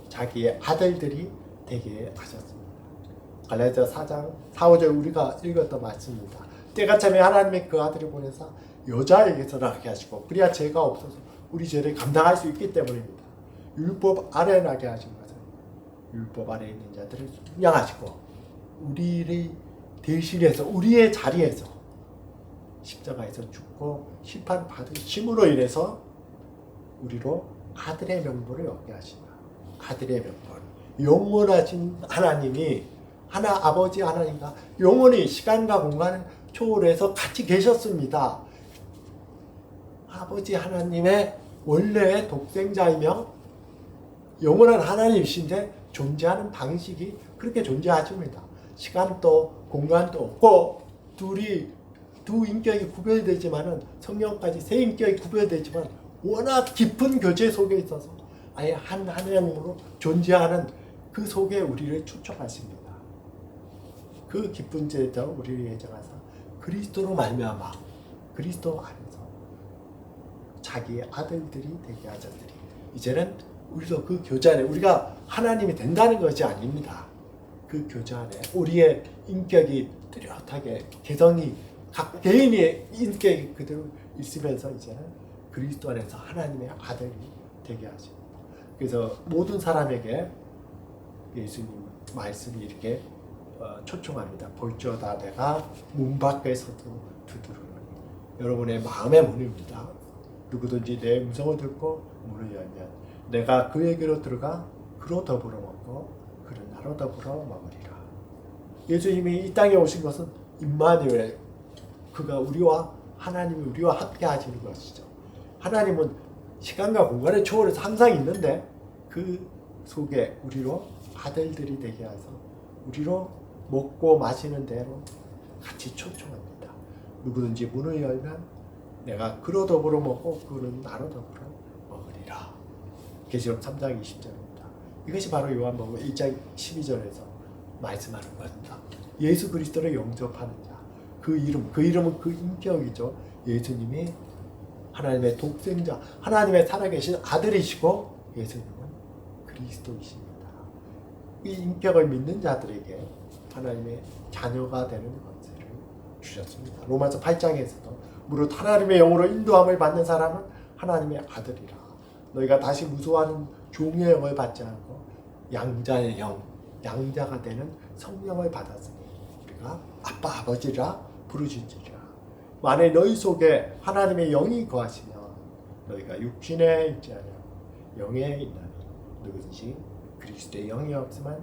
[SPEAKER 1] 자기의 아들들이 되게 하셨습니다. 갈라디아 4장 4, 5절 우리가 읽었던 말씀입니다. 때가 차면 하나님의 그 아들을 보내사 여자에게서 나게 하시고, 그래야 죄가 없어서 우리 죄를 감당할 수 있기 때문입니다. 율법 아래 나게 하신 것은 율법 아래 있는 자들을 순양하시고 우리를 대신해서 우리의 자리에서 십자가에서 죽고 심판받으심으로 인해서 우리로 아들의 명분을 얻게 하신다. 아들의 명분, 영원하신 하나님이 아버지 하나님과 영원히 시간과 공간을 초월해서 같이 계셨습니다. 아버지 하나님의 원래의 독생자이며 영원한 하나님이신데 존재하는 방식이 그렇게 존재하십니다. 시간도 공간도 없고 두 인격이 구별되지만은, 성령까지 세 인격이 구별되지만 워낙 깊은 교제 속에 있어서 아예 한 하나님으로 존재하는 그 속에 우리를 초청하십니다. 그 깊은 죄에서 우리를 예정하사 그리스도로 말미암아 그리스도 안에서 자기의 아들들이 되게 하셨으니, 이제는 우리도 그 교제 안에 우리가 하나님이 된다는 것이 아닙니다. 그 교제 안에 우리의 인격이 뚜렷하게, 개성이, 각 개인의 인격이 그대로 있으면서 이제는 그리스도 안에서 하나님의 아들이 되게 하십니다. 그래서 모든 사람에게 예수님 말씀이 이렇게 초청합니다. 볼지어다 내가 문 밖에서도 두드리노니. 여러분의 마음의 문입니다. 누구든지 내 음성을 듣고 문을 열면 내가 그에게로 들어가 그로 더불어 먹고 그는 나로 더불어 먹으리라. 예수님이 이 땅에 오신 것은 임마누엘, 그가 우리와, 하나님이 우리와 함께 하시는 것이죠. 하나님은 시간과 공간의 초월해서 항상 있는데 그 속에 우리로 아들들이 되게 해서 우리로 먹고 마시는 대로 같이 초청합니다. 누구든지 문을 열면 내가 그로 더불어 먹고 그는 나로 더불어 먹으리라. 계시록 3장 20절입니다. 이것이 바로 요한복음 1장 12절에서 말씀하는 것입니다. 예수 그리스도를 영접하는 자, 그 이름은 그 인격이죠. 예수님이 하나님의 독생자, 하나님의 살아계신 아들이시고 예수님은 그리스도이십니다. 이 인격을 믿는 자들에게 하나님의 자녀가 되는 권세를 주셨습니다. 로마서 8장에서도 무릇 하나님의 영으로 인도함을 받는 사람은 하나님의 아들이라. 너희가 다시 무소하는 종의 영을 받지 않고 양자의 영, 양자가 되는 성령을 받았으니 우리가 아빠 아버지라 부르짖으리라. 만일 너희 속에 하나님의 영이 거하시면 너희가 육신에 있지 아니하고 영에 있나니 누구든지 그리스도의 영이 없으면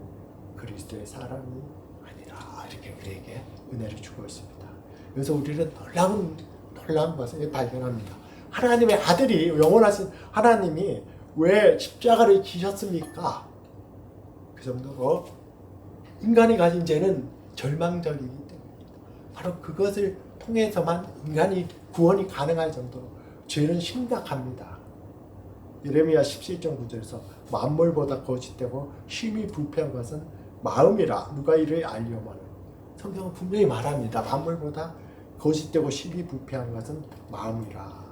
[SPEAKER 1] 그리스도의 사람이 아니라 이렇게 우리에게 은혜를 주고 있습니다. 그래서 우리는 놀라운 것을 발견합니다. 하나님의 아들이 영원하신 하나님이 왜 십자가를 지셨습니까? 그 정도로 인간이 가진 죄는 절망적이기 때문입니다. 바로 그것을 통해서만 인간이 구원이 가능할 정도로 죄는 심각합니다. 예레미야 17장 9절에서 만물보다 거짓되고 심히 부패한 것은 마음이라 누가 이를 알려마는. 성경은 분명히 말합니다. 만물보다 거짓되고 심히 부패한 것은 마음이라.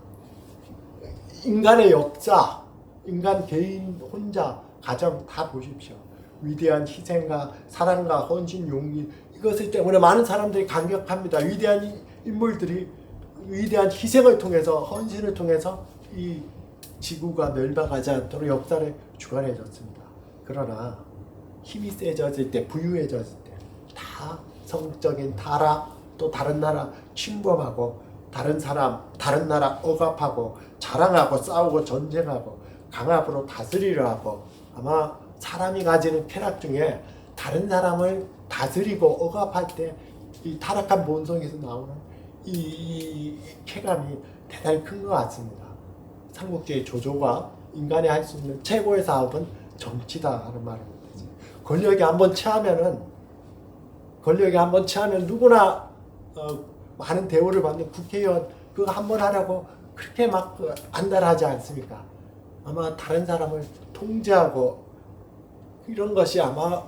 [SPEAKER 1] 인간의 역사, 인간 개인 혼자 가정 다 보십시오. 위대한 희생과 사랑과 헌신, 용기 이것을 때문에 많은 사람들이 감격합니다. 위대한 인물들이 위대한 희생을 통해서 헌신을 통해서 이 지구가 멸망하지 않도록 역사를 주관해줬습니다. 그러나 힘이 세져질 때, 부유해졌을 때 다 성적인 타락, 또 다른 나라 침범하고 다른 사람, 다른 나라 억압하고 자랑하고 싸우고 전쟁하고 강압으로 다스리려 하고, 아마 사람이 가지는 쾌락 중에 다른 사람을 다스리고 억압할 때 이 타락한 본성에서 나오는 이 쾌감이 대단히 큰 것 같습니다. 삼국지의 조조가 인간이 할 수 있는 최고의 사업은 정치다 하는 말입니다. 권력에 한번 취하면 누구나 많은 대우를 받는 국회의원 그거 한번 하라고 그렇게 막 안달하지 않습니까? 아마 다른 사람을 통제하고 이런 것이 아마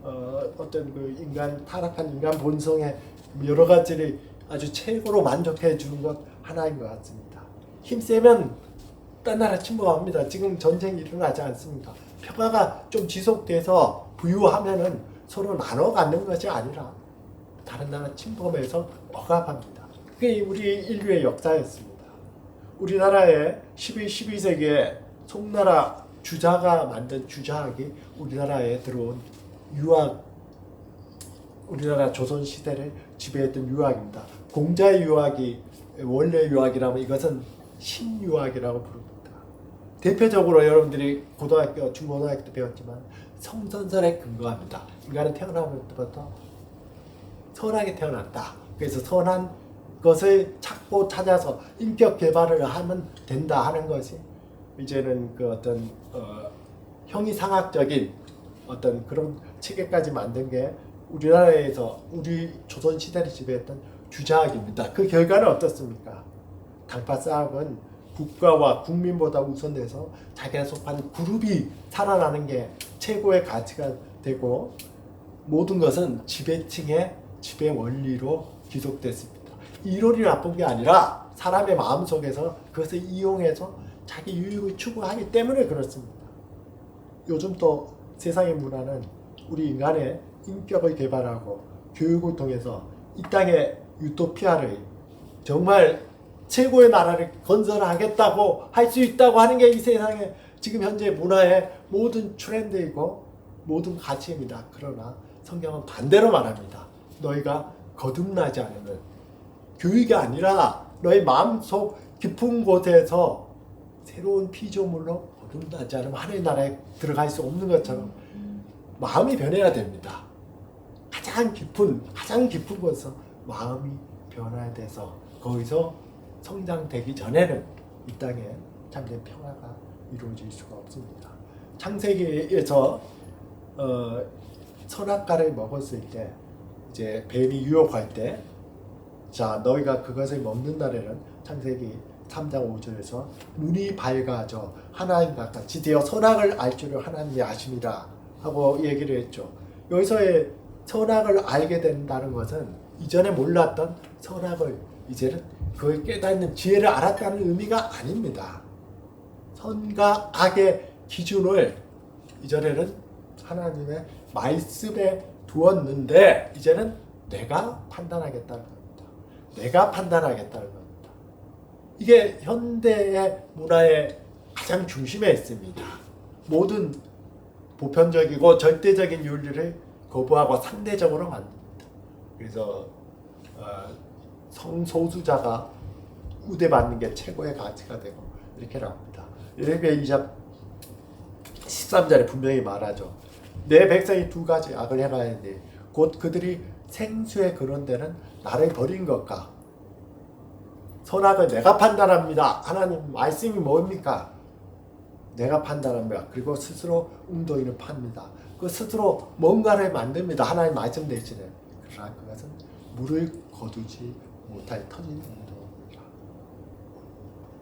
[SPEAKER 1] 어떤 그 타락한 인간 본성의 여러 가지를 아주 최고로 만족해 주는 것 하나인 것 같습니다. 힘세면 딴 나라 침범합니다. 지금 전쟁이 일어나지 않습니까? 평화가 좀 지속돼서 부유하면은 서로 나눠 갖는 것이 아니라 다른 나라 침범해서 억압합니다. 그게 우리 인류의 역사였습니다. 우리나라의 12세기에 송나라 주자가 만든 주자학이 우리나라에 들어온 유학, 우리나라 조선시대를 지배했던 유학입니다. 공자의 유학이 원래 유학이라면 이것은 신유학이라고 부릅니다. 대표적으로 여러분들이 고등학교, 중고등학교 때 배웠지만 성선설에 근거합니다. 인간은 태어나면부터 선하게 태어났다. 그래서 선한 것을 찾고 찾아서 인격 개발을 하면 된다 하는 것이 이제는 그 어떤 형이상학적인 어떤 그런 체계까지 만든 게 우리나라에서 우리 조선 시대를 지배했던 주자학입니다. 그 결과는 어떻습니까? 당파 싸움은 국가와 국민보다 우선돼서 자기가 속한 그룹이 살아나는 게 최고의 가치가 되고, 모든 것은 지배층의 지배 원리로 기속됐습니다. 이론이 나쁜 게 아니라 사람의 마음속에서 그것을 이용해서 자기 유익을 추구하기 때문에 그렇습니다. 요즘 또 세상의 문화는 우리 인간의 인격을 개발하고 교육을 통해서 이 땅의 유토피아를, 정말 최고의 나라를 건설하겠다고 할 수 있다고 하는 게 이 세상의 지금 현재 문화의 모든 트렌드이고 모든 가치입니다. 그러나 성경은 반대로 말합니다. 너희가 거듭나지 않으면, 교육이 아니라 너희 마음속 깊은 곳에서 새로운 피조물로 거듭나지 않으면 하나님의 나라에 들어갈 수 없는 것처럼 마음이 변해야 됩니다. 가장 깊은 곳에서 마음이 변화돼서 거기서 성장되기 전에는 이 땅에 참된 평화가 이루어질 수가 없습니다. 창세기에서 선악과를 먹었을 때 이제 뱀이 유혹할 때, 자 너희가 그것을 먹는 날에는 창세기 3장 5절에서 눈이 밝아져 하나님과 같이 되어 선악을 알 줄을 하나님이 아심이라 하고 얘기를 했죠. 여기서의 선악을 알게 된다는 것은 이전에 몰랐던 선악을 이제는 그걸 깨닫는 지혜를 알았다는 의미가 아닙니다. 선과 악의 기준을 이전에는 하나님의 말씀에 두었는데 이제는 내가 판단하겠다는 겁니다. 내가 판단하겠다는 겁니다. 이게 현대의 문화의 가장 중심에 있습니다. 모든 보편적이고 절대적인 윤리를 거부하고 상대적으로 만듭니다. 그래서 성소수자가 우대받는 게 최고의 가치가 되고 이렇게 나옵니다. 예레미야 13절에 분명히 말하죠. 내 백성이 두 가지 악을 행하였니 곧 그들이 생수의 그런 데는 나를 버린 것과 선악을 내가 판단합니다. 하나님 말씀이 뭡니까? 내가 판단합니다. 그리고 스스로 웅덩이를 팝니다. 그 스스로 뭔가를 만듭니다. 하나님 말씀 대신에. 그러나 그것은 물을 거두지 못할 터진 웅덩이입니다.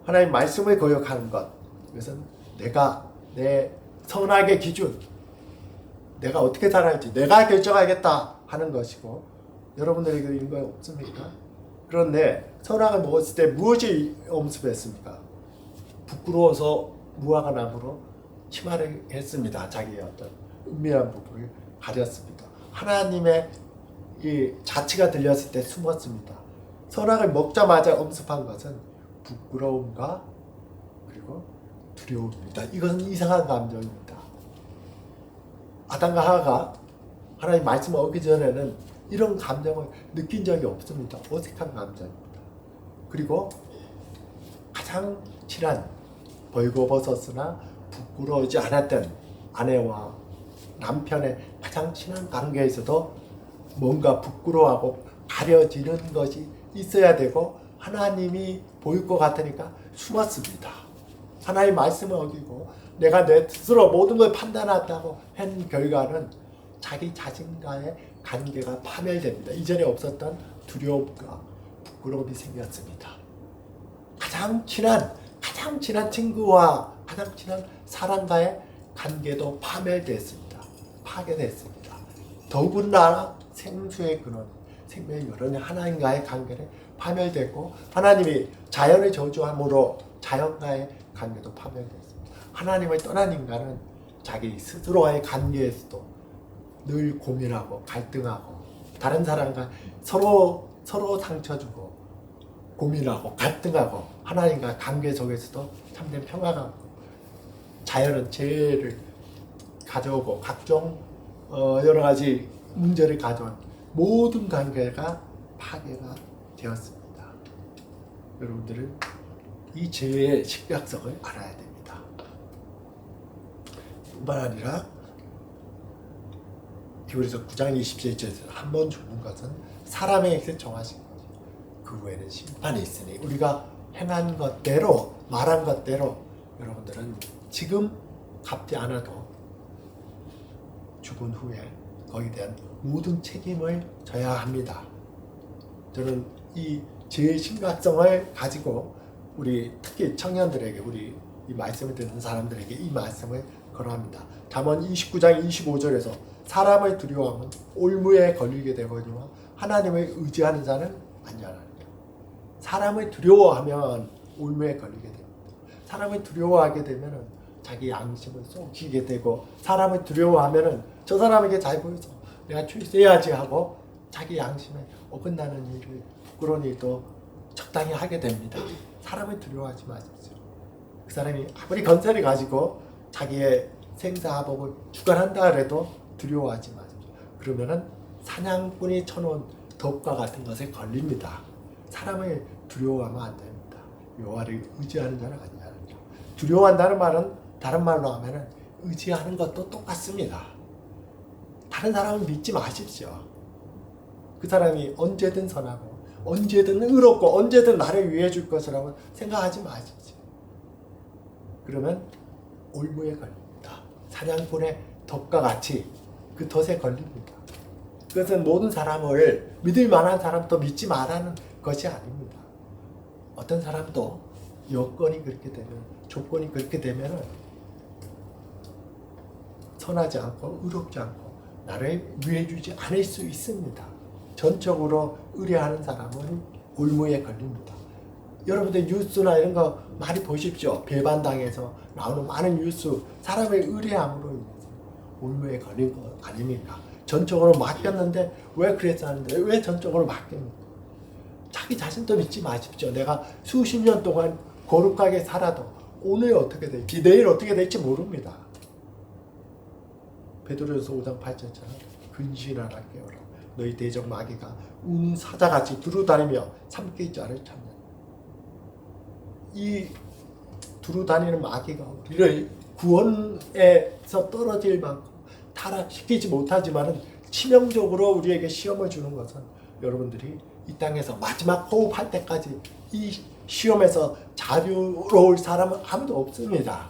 [SPEAKER 1] 하나님 말씀을 거역하는 것, 이것은 내가 내 선악의 기준, 내가 어떻게 살아야지 내가 결정하겠다 하는 것이고, 여러분들에게 이런 거 없습니까? 그런데 선악을 먹었을 때 무엇이 엄습했습니까? 부끄러워서 무화과 나무로 치마를 했습니다. 자기의 어떤 은밀한 부분을 가렸습니다. 하나님의 이 자치가 들렸을 때 숨었습니다. 선악을 먹자마자 엄습한 것은 부끄러움과 그리고 두려움입니다. 이것은 이상한 감정입니다. 아담과 하와가 하나님 말씀을 얻기 전에는 이런 감정을 느낀 적이 없습니다. 어색한 감정입니다. 그리고 가장 친한 벌거벗었으나 부끄러워하지 않았던 아내와 남편의 가장 친한 관계에서도 뭔가 부끄러워하고 가려지는 것이 있어야 되고 하나님이 보일 것 같으니까 숨었습니다. 하나님 말씀을 어기고 내가 내 스스로 모든 걸 판단한다고 한 결과는 자기 자신과의 관계가 파멸됩니다. 이전에 없었던 두려움과 부끄러움이 생겼습니다. 가장 친한 친구와 가장 친한 사람과의 관계도 파멸됐습니다. 파괴됐습니다. 더군다나 생수의 근원, 생명의 근원이 하나님과의 관계를 파멸됐고 하나님이 자연을 저주함으로 자연과의 관계도 파멸됐습니다. 하나님을 떠난 인간은 자기 스스로와의 관계에서도 늘 고민하고 갈등하고 다른 사람과 서로 상처 주고 고민하고 갈등하고 하나님과 관계 속에서도 참된 평화가 없고 자연은 재해를 가져오고 각종 여러 가지 문제를 가져온 모든 관계가 파괴가 되었습니다. 여러분들은 이 재해의 심각성을 알아야 됩니다. 뿐만 아니라 히브리서 9장 27절에서 한 번 죽는 것은 사람에게 정하신 거죠. 그 후에는 심판이 있으니 우리가 행한 것대로 말한 것대로 여러분들은 지금 갚지 않아도 죽은 후에 거기에 대한 모든 책임을 져야 합니다. 저는 이 죄의 심각성을 가지고 우리 특히 청년들에게 우리 이 말씀을 듣는 사람들에게 이 말씀을 걸어합니다. 잠언 29장 25절에서 사람을 두려워하면 올무에 걸리게 되거니와 하나님을 의지하는 자는 안전하니라. 사람을 두려워하면 올무에 걸리게 됩니다. 사람을 두려워하게 되면 자기 양심을 쏟기게 되고 사람을 두려워하면 저 사람에게 잘 보여서 내가 출세해야지 하고 자기 양심에 어긋나는 일을 부끄러운 일도 적당히 하게 됩니다. 사람을 두려워하지 마십시오. 그 사람이 아무리 건설을 가지고 자기의 생사화복을 주관한다 해도 두려워하지 마십시오. 그러면은 사냥꾼이 쳐놓은 덕과 같은 것에 걸립니다. 사람을 두려워하면 안 됩니다. 여호와를 의지하는 자는 아니하느니라. 두려워한다는 말은 다른 말로 하면은 의지하는 것도 똑같습니다. 다른 사람을 믿지 마십시오. 그 사람이 언제든 선하고 언제든 의롭고 언제든 나를 위해 줄 것이라고 생각하지 마십시오. 그러면 올무에 걸립니다. 사냥꾼의 덫과 같이 그 덫에 걸립니다. 그것은 모든 사람을 믿을 만한 사람도 믿지 말라는 것이 아닙니다. 어떤 사람도 여건이 그렇게 되면, 조건이 그렇게 되면은 선하지 않고 의롭지 않고 나를 위해 주지 않을 수 있습니다. 전적으로 의뢰하는 사람은 올무에 걸립니다. 여러분들 뉴스나 이런 거 많이 보십시오. 배반당해서 나오는 많은 뉴스, 사람의 의뢰함으로 인해서 올무에 걸린 거 아닙니까? 전적으로 맡겼는데 왜 그랬었는데 왜 전적으로 맡깁니까? 자기 자신도 믿지 마십시오. 내가 수십 년 동안 거룩하게 살아도 오늘 어떻게 될지 내일 어떻게 될지 모릅니다. 베드로전서 5장 8절처럼 근신하라 깨어라. 너희 대적 마귀가 우는 사자같이 두루다니며 삼킬 자를 찾는. 이 두루다니는 마귀가 우리를 구원의 하늘에서 떨어질 만큼 타락시키지 못하지만은 치명적으로 우리에게 시험을 주는 것은 여러분들이 이 땅에서 마지막 호흡할 때까지 이 시험에서 자유로울 사람은 아무도 없습니다.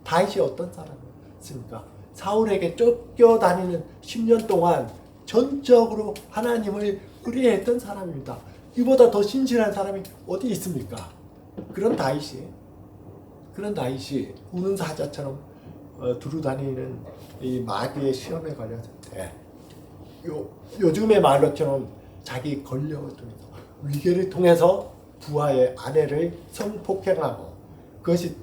[SPEAKER 1] 다윗이 어떤 사람이었습니까? 사울에게 쫓겨다니는 10년 동안 전적으로 하나님을 의뢰했던 사람입니다. 이보다 더 신실한 사람이 어디 있습니까? 그런 다윗이 우는 사자처럼 두루다니는 이 마귀의 시험에 걸렸을 때 요즘의 말로처럼 자기 권력을 통해서 위계를 통해서 부하의 아내를 성폭행하고 그것이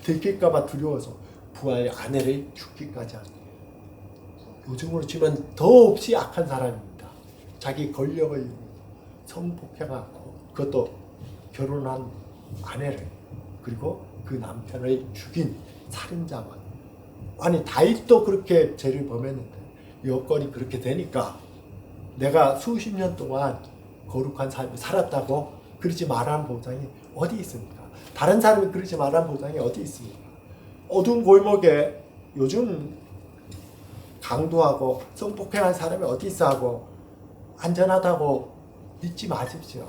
[SPEAKER 1] 들킬까봐 두려워서 부하의 아내를 죽기까지 한 요즘으로 치면 더없이 악한 사람입니다. 자기 권력을 이용해서 성폭행하고 그것도 결혼한 아내를 그리고 그 남편을 죽인 살인자만. 아니 다윗도 그렇게 죄를 범했는데 여건이 그렇게 되니까 내가 수십 년 동안 거룩한 삶을 살았다고 그러지 말라는 보장이 어디 있습니까? 다른 사람이 그러지 말라는 보장이 어디 있습니까? 어두운 골목에 요즘 강도하고 성폭행한 사람이 어디 있어 하고 안전하다고 믿지 마십시오.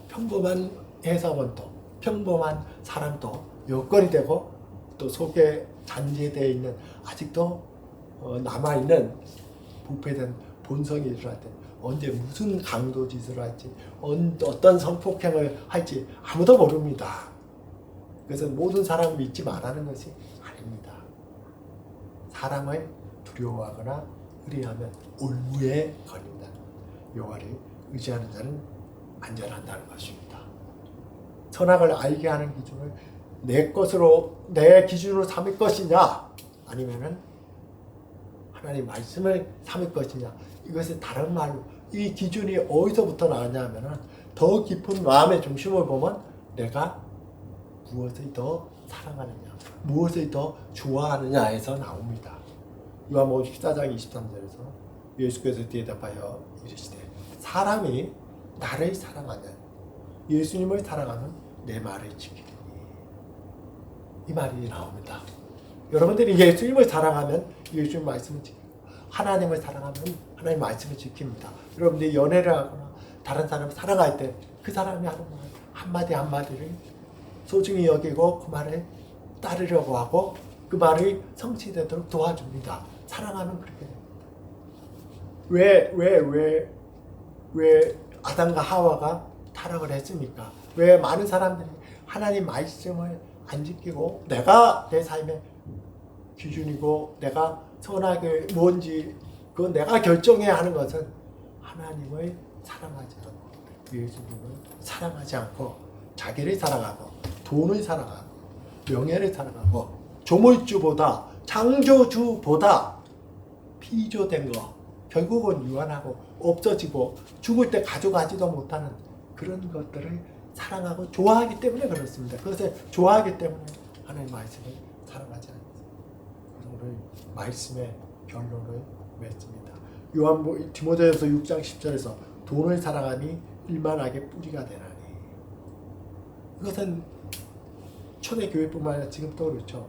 [SPEAKER 1] 평범한 회사원도 평범한 사람도 여건이 되고 또 속에 잔재되어 있는 아직도 남아있는 부패된 본성이 일어날 때 언제 무슨 강도 짓을 할지 어떤 성폭행을 할지 아무도 모릅니다. 그래서 모든 사람을 믿지 말라는 것이 아닙니다. 사람을 두려워하거나 의뢰하면 올무에 걸린다. 여호와를 의지하는 자는 안전한다는 것입니다. 선악을 알게 하는 기준을 내 기준으로 삼을 것이냐 아니면은 하나님 말씀을 삼을 것이냐. 이것은 다른 말로 이 기준이 어디서부터 나왔냐 하면은 더 깊은 마음의 중심을 보면 내가 무엇을 더 사랑하느냐 무엇을 더 좋아하느냐에서 나옵니다. 요한복음 14장 23절에서 예수께서 대답하여 이르시되 사람이 나를 사랑하면 예수님을 사랑하면 내 말을 지키리니. 이 말이 나옵니다. 여러분들이 예수님을 사랑하면 예수님 말씀을 지키고 하나님을 사랑하면 하나님 말씀을 지킵니다. 여러분들이 연애를 하거나 다른 사람을 사랑할 때 그 사람이 하는 말 한마디 한마디를 소중히 여기고 그 말을 따르려고 하고 그 말이 성취되도록 도와줍니다. 사랑하면 그렇게 됩니다. 왜 아담과 하와가 타락을 했습니까? 왜 많은 사람들이 하나님 말씀을 안 지키고 내가 내 삶의 기준이고 내가 선악을 뭔지 그건 내가 결정해야 하는 것은 하나님을 사랑하지 않고 예수님을 사랑하지 않고 자기를 사랑하고 돈을 사랑하고 명예를 사랑하고 조물주보다 창조주보다 피조된 거 결국은 유한하고 없어지고 죽을 때 가져가지도 못하는 그런 것들을 사랑하고 좋아하기 때문에 그렇습니다. 그것을 좋아하기 때문에 하나님 말씀을 사랑하지 않습니다. 오늘 말씀의 결론을 맺습니다. 디모데전서 6장 10절에서 돈을 사랑하니 일만하게 뿌리가 되나니. 이것은 초대교회뿐만 아니라 지금도 그렇죠.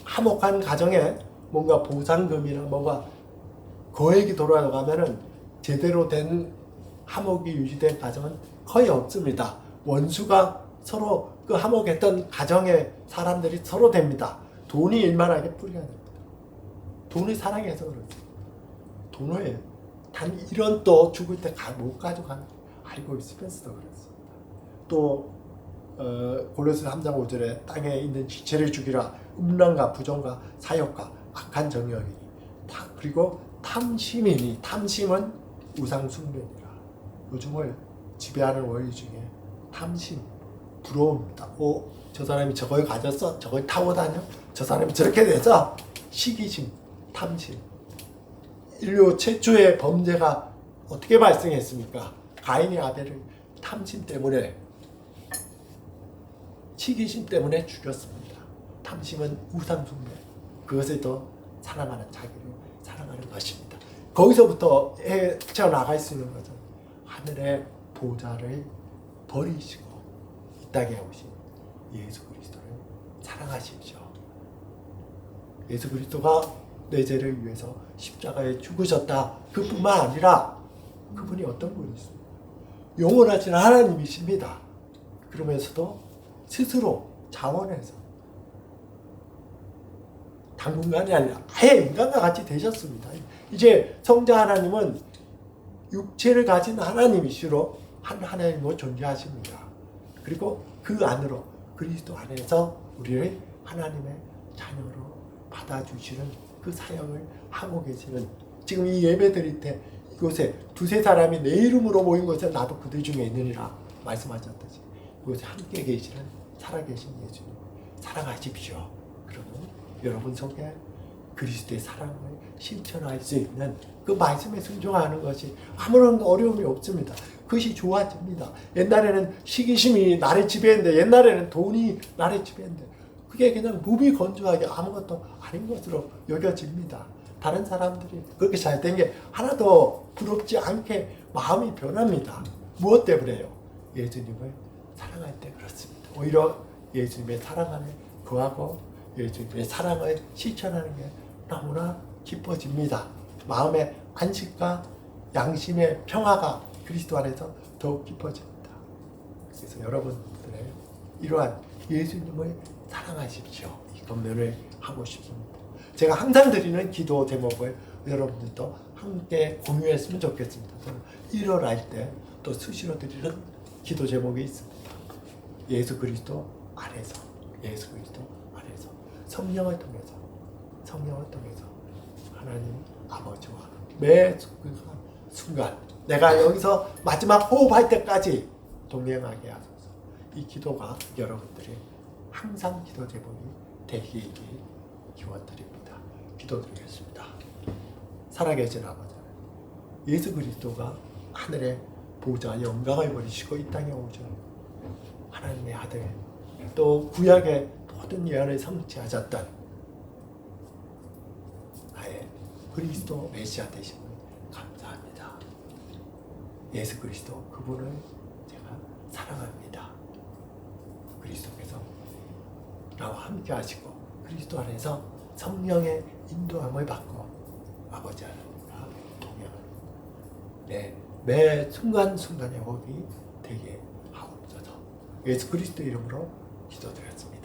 [SPEAKER 1] 화목한 가정에 뭔가 보상금이나 뭔가 거액이 돌아가면은 제대로 된 화목이 유지된 가정은 거의 없습니다. 원수가 서로 그 화목했던 가정의 사람들이 서로 됩니다. 돈이 일만하게 뿌리가 됩니다. 돈을 사랑해서 그렇습니다. 돈을 단 1원도 죽을 때 못 가져가는 알고 있으면서도 그렇습니다. 또 골로새 3장 5절에 땅에 있는 지체를 죽이라 음란과 부정과 사욕과 악한 정욕이니 그리고 탐심이니 탐심은 우상 숭배니라. 요즘을 지배하는 원리 중에 탐심, 부러움입니다. 저 사람이 저걸 가졌어? 저걸 타고 다녀? 저 사람이 저렇게 돼서 시기심, 탐심. 인류 최초의 범죄가 어떻게 발생했습니까? 가인이 아벨을 탐심 때문에 시기심 때문에 죽였습니다. 탐심은 우상 숭배. 그것을 더 사랑하는 자기를 사랑하는 것입니다. 거기서부터 헤쳐나갈 수 있는 것은 하늘의 보좌를 버리시고 이 땅에 오신 예수 그리스도를 사랑하십시오. 예수 그리스도가 내 죄를 위해서 십자가에 죽으셨다. 그뿐만 아니라 그분이 어떤 분이십니까? 영원하신 하나님이십니다. 그러면서도 스스로 자원해서 당분간이 아니라 아예 인간과 같이 되셨습니다. 이제 성자 하나님은 육체를 가진 하나님이시로 한 하나님으로 존재하십니다. 그리고 그 안으로 그리스도 안에서 우리를 하나님의 자녀로 받아주시는 그 사역을 하고 계시는, 지금 이 예배 드릴 때 이곳에 두세 사람이 내 이름으로 모인 곳에 나도 그들 중에 있느니라 말씀하셨듯이 이곳에 함께 계시는 살아계신 예수님 사랑하십시오. 그러면 여러분 속에 그리스도의 사랑을 실천할 수 있는 그 말씀에 순종하는 것이 아무런 어려움이 없습니다. 그것이 좋아집니다. 옛날에는 시기심이 나를 지배했는데, 옛날에는 돈이 나를 지배했는데 그게 그냥 몸이 건조하게 아무것도 아닌 것으로 여겨집니다. 다른 사람들이 그렇게 잘 된 게 하나도 부럽지 않게 마음이 변합니다. 무엇 때문에요? 예수님을 사랑할 때 그렇습니다. 오히려 예수님의 사랑 안에 거하고 예수님의 사랑을 실천하는 게 너무나 기뻐집니다. 마음의 안식과 양심의 평화가 그리스도 안에서 더욱 깊어집니다. 그래서 여러분들의 이러한 예수님을 사랑하십시오. 이 건면을 하고 싶습니다. 제가 항상 드리는 기도 제목을 여러분들도 함께 공유했으면 좋겠습니다. 저는 일어날 때 또 수시로 드리는 기도 제목이 있습니다. 예수 그리스도 안에서, 예수 그리스도 안에서 성령을 통해서 하나님 아버지와 매 순간 내가 여기서 마지막 호흡할 때까지 동행하게 하소서. 이 기도가 여러분들의 항상 기도 제목이 되기를 기원드립니다. 기도드리겠습니다. 살아계신 아버지, 예수 그리스도가 하늘의 보좌 영광을 버리시고 이 땅에 오셔 하나님의 아들, 또 구약의 모든 예언을 성취하셨던 나의 그리스도 메시아 되심을 감사합니다. 예수 그리스도 그분을 제가 사랑합니다. 그리스도께서 나와 함께 하시고 그리스도 안에서 성령의 인도함을 받고 아버지 하나님과 동행하는 매 순간순간의 호흡이 되게 하옵소서. 예수 그리스도 이름으로 기도드렸습니다.